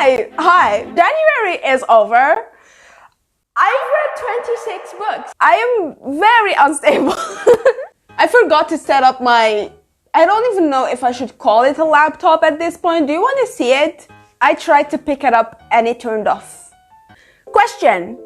Hi. January is over. I've read 26 books. I am very unstable. I forgot to set up my... I don't even know if I should call it a laptop at this point. Do you want to see it? I tried to pick it up and it turned off. Question.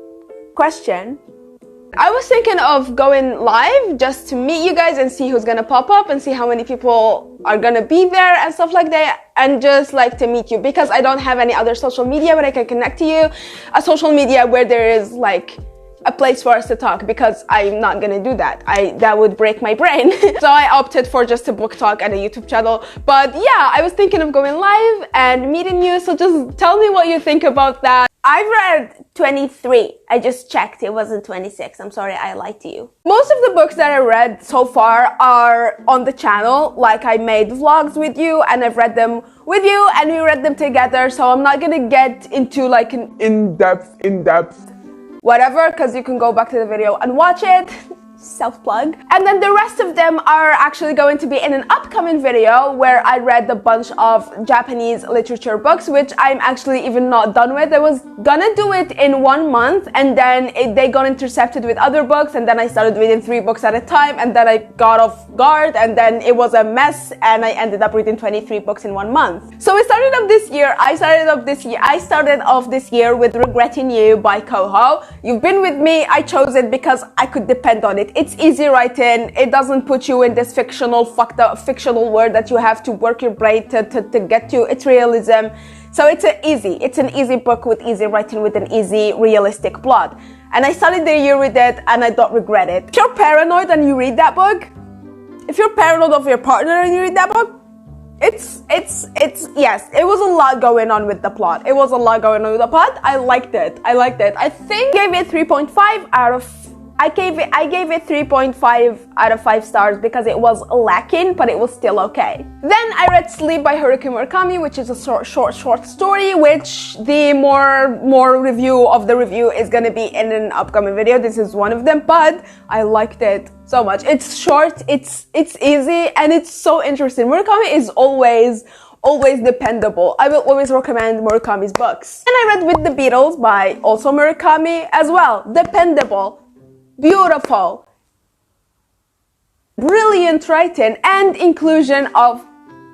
I was thinking of going live just to meet you guys and see who's gonna pop up and see how many people are gonna be there and stuff like that, and just like to meet you because I don't have any other social media where I can connect to you. A social media where there is like a place for us to talk, because I'm not gonna do that. That would break my brain. So I opted for just a book talk and a YouTube channel. But yeah, I was thinking of going live and meeting you, so just tell me what you think about that. I've read 23. I just checked, it wasn't 26. I'm sorry, I lied to you. Most of the books that I read so far are on the channel. Like, I made vlogs with you and I've read them with you and we read them together, so I'm not gonna get into like an in-depth whatever, because you can go back to the video and watch it. Self-plug. And then the rest of them are actually going to be in an upcoming video where I read a bunch of Japanese literature books, which I'm actually even not done with. I was gonna do it in 1 month, and then they got intercepted with other books, and then I started reading 3 books at a time, and then I got off guard, and then it was a mess, and I ended up reading 23 books in 1 month. So we started off this year. I started off this year with Regretting You by Coho. You've been with me. I chose it because I could depend on it. It's easy writing. It doesn't put you in this fictional, fucked up fictional world that you have to work your brain to get to. It's realism. So it's an easy book with easy writing, with an easy, realistic plot. And I started the year with it and I don't regret it. If you're paranoid and you read that book, if you're paranoid of your partner and you read that book, yes, it was a lot going on with the plot. I liked it. I think I gave it 3.5 out of I gave it 3.5 out of 5 stars because it was lacking, but it was still okay. Then I read Sleep by Haruki Murakami, which is a short story, which the more review of the review is gonna be in an upcoming video. This is one of them, but I liked it so much. It's short, it's easy, and it's so interesting. Murakami is always dependable. I will always recommend Murakami's books. And I read With the Beatles by also Murakami as well. Dependable. Beautiful, brilliant writing, and inclusion of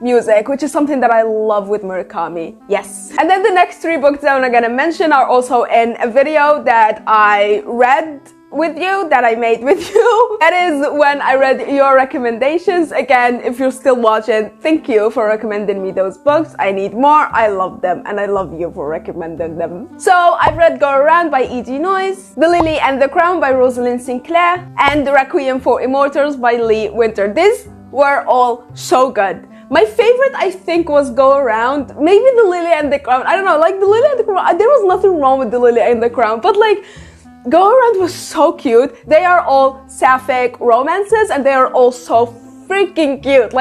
music, which is something that I love with Murakami. Yes. And then the next 3 books that I'm gonna mention are also in a video that I read with you, that I made with you. That is when I read your recommendations. Again, if you're still watching, thank you for recommending me those books. I need more. I love them, and I love you for recommending them. So I've read Go Around by E.G. Noyes, The Lily and the Crown by Rosalind Sinclair, and Requiem for Immortals by Lee Winter. These were all so good. My favorite, I think, was Go Around. Maybe The Lily and the Crown. I don't know, like The Lily and the Crown. There was nothing wrong with The Lily and the Crown, but like, Go Around was so cute. They are all sapphic romances and they are all so freaking cute.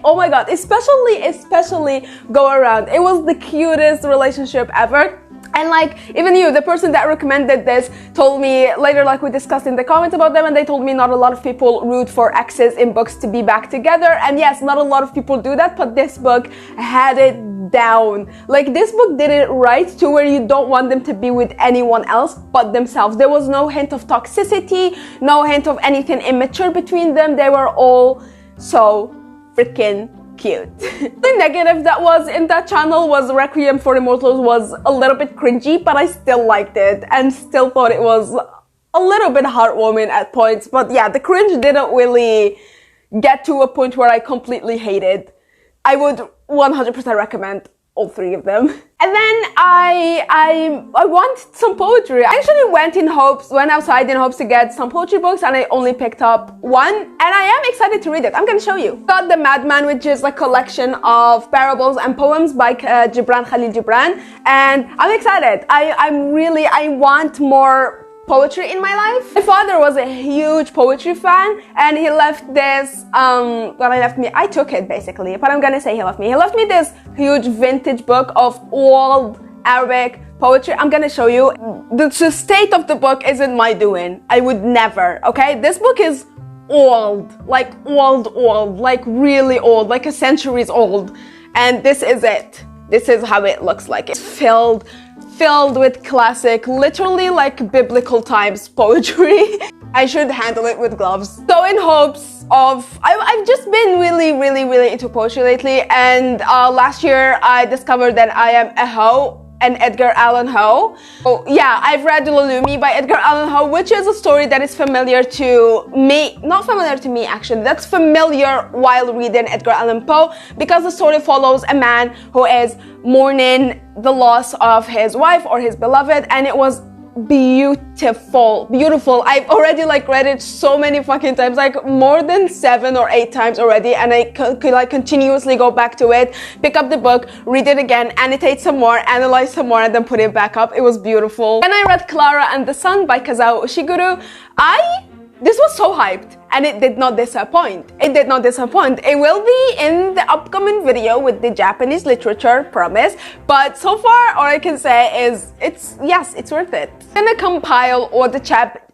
Oh my god, especially Go Around. It was the cutest relationship ever. And like, even you, the person that recommended this, told me later, like we discussed in the comments about them, and they told me not a lot of people root for exes in books to be back together. And yes, not a lot of people do that, but this book had it down. Like, this book did it right to where you don't want them to be with anyone else but themselves. There was no hint of toxicity, no hint of anything immature between them. They were all so freaking cute. The negative that was in that channel was Requiem for Immortals was a little bit cringy, but I still liked it and still thought it was a little bit heartwarming at points. But yeah, the cringe didn't really get to a point where I completely hated. I would 100% recommend all 3 of them. And then I want some poetry. I actually went outside in hopes to get some poetry books, and I only picked up 1, and I am excited to read it. I'm gonna show you. Got The Madman, which is a collection of parables and poems by Gibran Khalil Gibran, and I'm excited. I want more poetry in my life. My father was a huge poetry fan, and he left this, I took it basically, but I'm gonna say he left me this huge vintage book of old Arabic poetry. I'm gonna show you. The state of the book isn't my doing. I would never, okay? This book is old, like really old, like a centuries old, and this is it. This is how it looks like. It's filled with classic, literally like biblical times poetry. I should handle it with gloves. So in hopes of, I've just been really into poetry lately, and last year I discovered that I am a hoe, an Edgar Allan Poe. Oh yeah, I've read Lulumi by Edgar Allan Poe, which is a story that is familiar to me, not familiar to me actually, that's familiar while reading Edgar Allan Poe, because the story follows a man who is mourning the loss of his wife or his beloved, and it was beautiful. I've already like read it so many fucking times, like more than 7 or 8 times already, and I could like continuously go back to it, pick up the book, read it again, annotate some more, analyze some more, and then put it back up. It was beautiful. Then I read Clara and the Sun by Kazuo Ishiguro. This was so hyped, and it did not disappoint. It did not disappoint. It will be in the upcoming video with the Japanese literature, promise. But so far, all I can say is it's worth it. I'm gonna compile all the chap.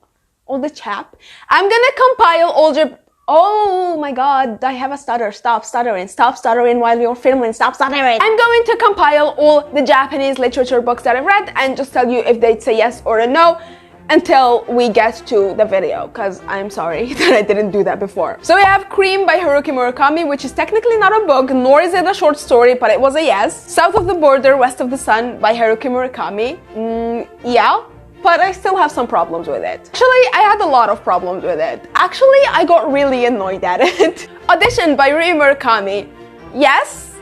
I'm gonna compile all the. Oh my god, I have a stutter. Stop stuttering while you're filming. Stop stuttering. I'm going to compile all the Japanese literature books that I've read and just tell you if they'd say yes or a no, until we get to the video, because I'm sorry that I didn't do that before. So we have Cream by Haruki Murakami, which is technically not a book, nor is it a short story, but it was a yes. South of the Border, West of the Sun by Haruki Murakami. Yeah, but I still have some problems with it. Actually, I had a lot of problems with it. Actually, I got really annoyed at it. Audition by Haruki Murakami. Yes,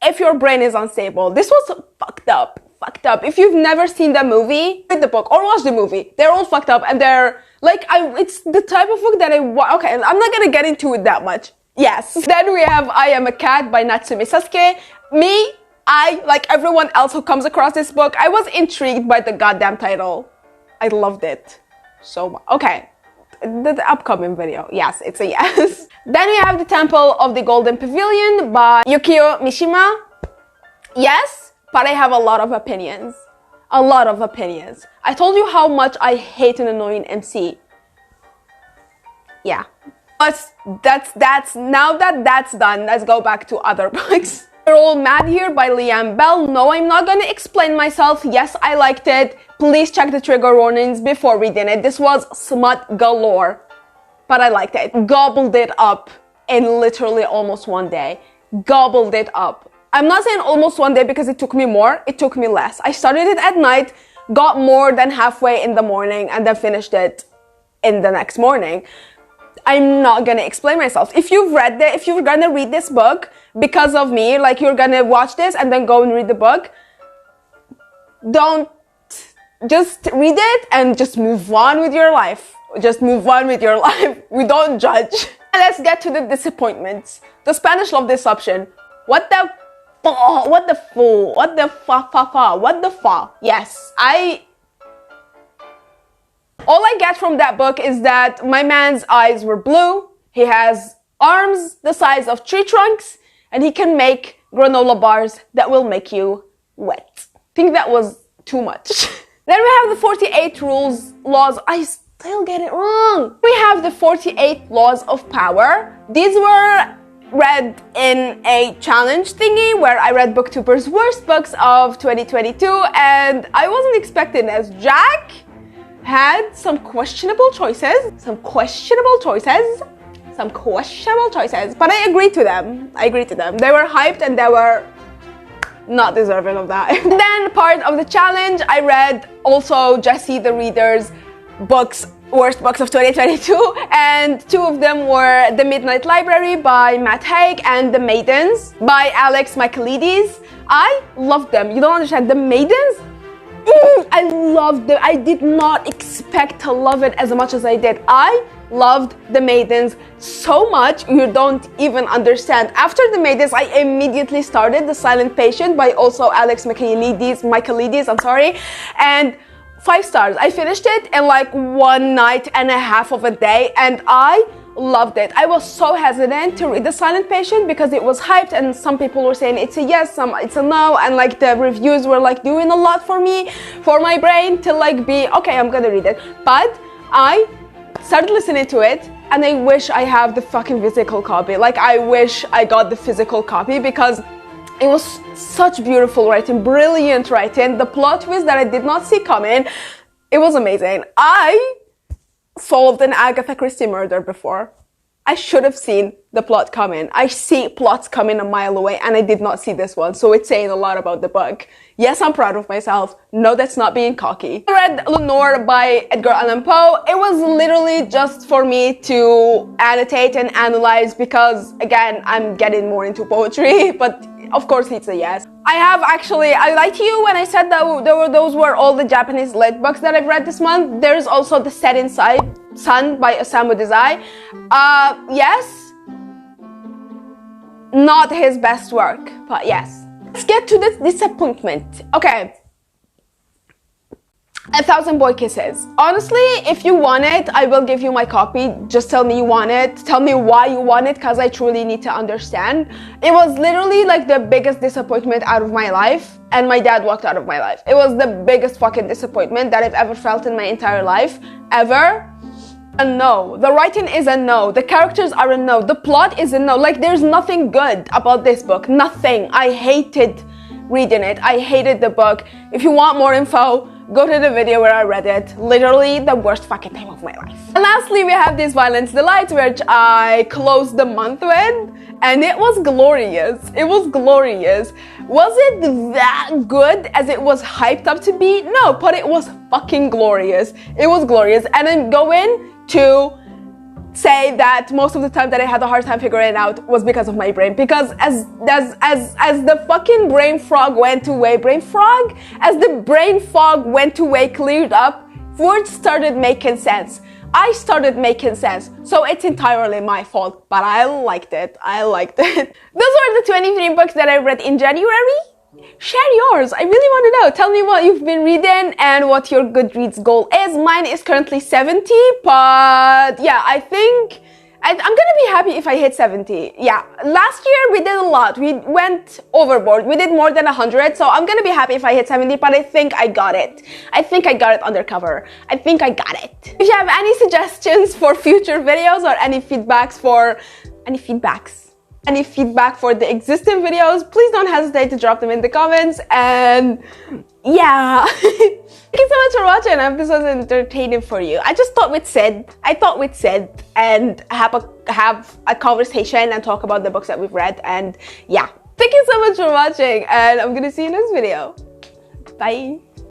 if your brain is unstable. This was fucked up. If you've never seen the movie, read the book or watch the movie. They're all fucked up, and they're like, it's the type of book that okay, I'm not gonna get into it that much. Yes. Then we have I Am a Cat by Natsume Sasuke. I, like everyone else who comes across this book, I was intrigued by the goddamn title. I loved it so much. Okay, the upcoming video. Yes, it's a yes. Then we have The Temple of the Golden Pavilion by Yukio Mishima. Yes. But I have a lot of opinions. I told you how much I hate an annoying MC. Yeah. But now that that's done, let's go back to other books. We're All Mad Here by Liam Bell. No, I'm not gonna explain myself. Yes, I liked it. Please check the trigger warnings before reading it. This was smut galore. But I liked it. Gobbled it up in literally almost one day. Gobbled it up. I'm not saying almost one day because it took me more, it took me less. I started it at night, got more than halfway in the morning, and then finished it in the next morning. I'm not gonna explain myself. If you've read it, if you're gonna read this book because of me, like you're gonna watch this and then go and read the book, don't, just read it and just move on with your life. Just move on with your life. We don't judge. Let's get to the disappointments. The Spanish Love Deception. What the yes, all I get from that book is that my man's eyes were blue, he has arms the size of tree trunks, and he can make granola bars that will make you wet. I think that was too much. Then we have the 48 laws. I still get it wrong. We have the 48 laws of power. These were read in a challenge thingy where I read BookTuber's worst books of 2022, and I wasn't expecting this. Jack had some questionable choices, but I agreed to them. They were hyped and they were not deserving of that. Then part of the challenge, I read also Jessie the Reader's worst books of 2022, and 2 of them were The Midnight Library by Matt Haig and The Maidens by Alex Michaelides. I loved them. You don't understand. The Maidens? I loved them. I did not expect to love it as much as I did. I loved The Maidens so much, you don't even understand. After The Maidens, I immediately started The Silent Patient by also Alex Michaelides, I'm sorry, and 5 stars. I finished it in like 1 night and a half of a day, and I loved it. I was so hesitant to read The Silent Patient because it was hyped, and some people were saying it's a yes, some it's a no, and like the reviews were like doing a lot for me, for my brain to like be, okay, I'm gonna read it. But I started listening to it, and I wish I have the fucking physical copy. Like, I wish I got the physical copy because It was such beautiful writing, brilliant writing. The plot twist that I did not see coming, it was amazing. I solved an Agatha Christie murder before. I should have seen the plot coming. I see plots coming a mile away, and I did not see this one. So it's saying a lot about the book. Yes, I'm proud of myself. No, that's not being cocky. I read Lenore by Edgar Allan Poe. It was literally just for me to annotate and analyze because, again, I'm getting more into poetry, but of course it's a yes. I lied to you when I said that those were all the Japanese lit books that I've read this month. There's also The Setting Sun by Osamu Dazai. Yes, not his best work, but yes. Let's get to this disappointment. Okay. 1,000 Boy Kisses. Honestly, if you want it, I will give you my copy. Just tell me you want it. Tell me why you want it, because I truly need to understand. It was literally like the biggest disappointment out of my life, and my dad walked out of my life. It was the biggest fucking disappointment that I've ever felt in my entire life, ever. A no. The writing is a no. The characters are a no. The plot is a no. Like, there's nothing good about this book. Nothing. I hated reading it. I hated the book. If you want more info, go to the video where I read it. Literally the worst fucking time of my life. And lastly, we have This Violence Delight, which I closed the month with, and it was glorious. It was glorious. Was it that good as it was hyped up to be? No, but it was fucking glorious. It was glorious. And I'm going to say that most of the time that I had a hard time figuring it out was because of my brain. Because as the fucking brain fog went away, as the brain fog went away, cleared up, words started making sense. I started making sense. So it's entirely my fault, but I liked it. I liked it. Those were the 23 books that I read in January. Share yours. I really want to know. Tell me what you've been reading and what your Goodreads goal is. Mine is currently 70, but yeah, I think I'm gonna be happy if I hit 70. Yeah, last year we did a lot. We went overboard. We did more than 100, so I'm gonna be happy if I hit 70, but I think I got it. I think I got it undercover. I think I got it. If you have any suggestions for future videos or any feedback for the existing videos, please don't hesitate to drop them in the comments. And yeah, thank you so much for watching. I hope this was entertaining for you. I just thought we'd sit and have a conversation and talk about the books that we've read. And yeah, thank you so much for watching, and I'm gonna see you next video. Bye.